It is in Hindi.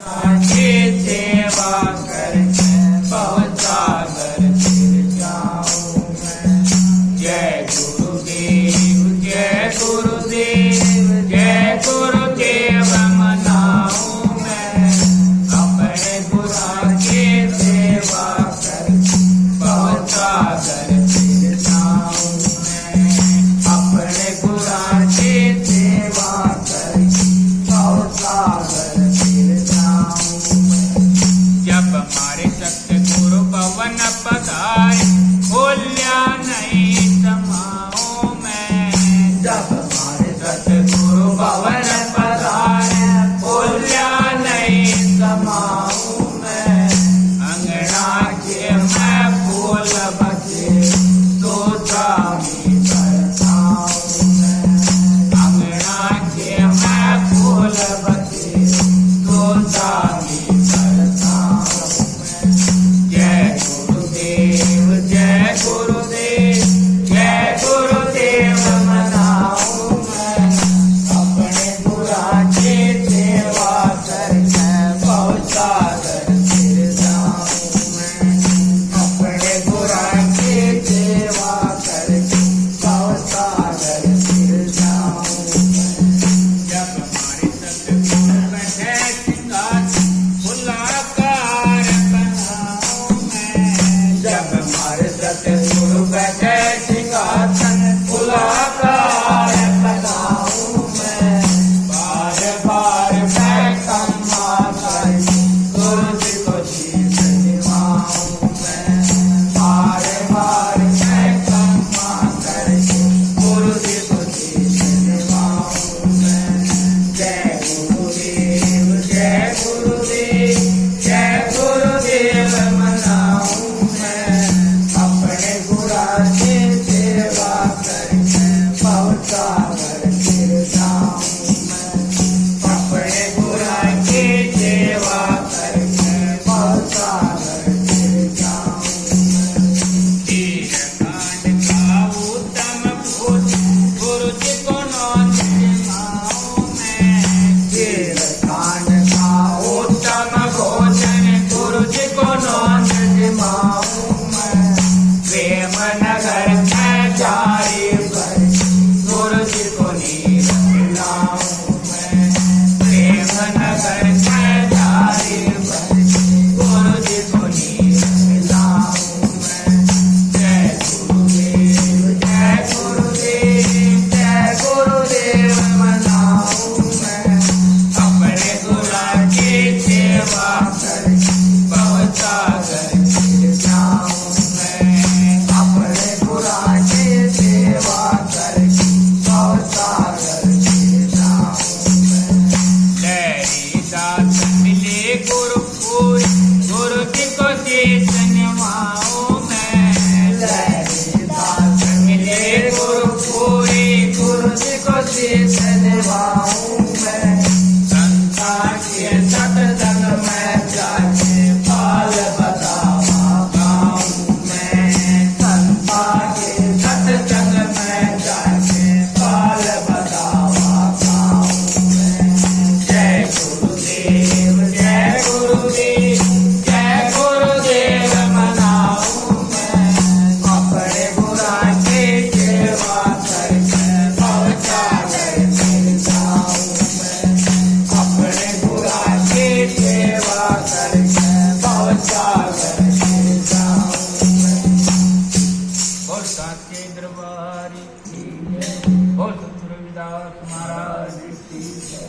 साची सेवा करके बहुत सागर फिर जाऊं मैं। जय गुरुदेव जय गुरुदेव जय गुरुदेव मनाऊं मैं। अपने गुरु की सेवा करके बहुत सागर फिर जाऊं मैं। अपने गुरु की सेवा करके बहुत सागर जब हमारे सतगुरु भवन पधारे खोल्या नहीं समाओ मैं। जब हमारे सतगुरु भवन पधारे खोल्या नहीं समाओ मैं। अंगना के मैं फूल बचे तो स्वामी बरसाऊं मैं। अंगना के मैं फूल बचे तो स्वामी सतगुरु बैठे सिंहासन फुलाकार बनाऊं मैं। बार बार मैं कम्मा कर गुरु जी को शीश निभाऊं मैं। बार बार मैं कम्मा कर गुरु जी को शीश निभाऊं मैं। जय गुरुदेव जय गुरुदेव जय गुरुदेव मनाऊं मैं। अपने गुरु की सेवा करके बहुत सागर फिर जाऊं मैं। अपने गुरु की सेवा करके बहुत सागर फिर जाऊं मैं। तीर कांड का उत्तम भोजन गुरु जी को नौच जिमाऊं मैं। तीर कांड का उत्तम भोजन गुरु जी को नौच जिमाऊं मैं। प्रेम नगर में जारी पर गुरु जी को नीर मिलाऊं मैं। प्रेम नगर में जारी पर गुरु जी को नीर मिलाऊं मैं। जय गुरुदेव जय गुरुदेव जय गुरुदेव मनाऊं मैं। अपने गुरु की सेवा करके बहुत सागर फिर जाऊं मैं। अपने गुरु की सेवा करके बहुत सागर फिर जाऊं मैं। लहरी दास मिले गुरु पूरी गुरु जी को शीश निभाऊं मैं। लहरी दास मिले गुरु पूरी गुरु जी को शीश निभाऊं मैं। संसार के सत्संग में जाके पाल बतावा गाऊं मैं। संसार के सत्संग में जाके पाल बतावा गाऊं मैं। जय गुरुदेव जय गुरुदेव जय गुरुदेव मनाऊं मैं। अपने गुरु की सेवा करके बहुत सागर फिर जाऊं मैं। अपने गुरु की सेवा करके बहुत सागर फिर जाऊं मैं। बोल साचे दरबारी की जय। बोल सतगुरु रविदास महाराज की जय।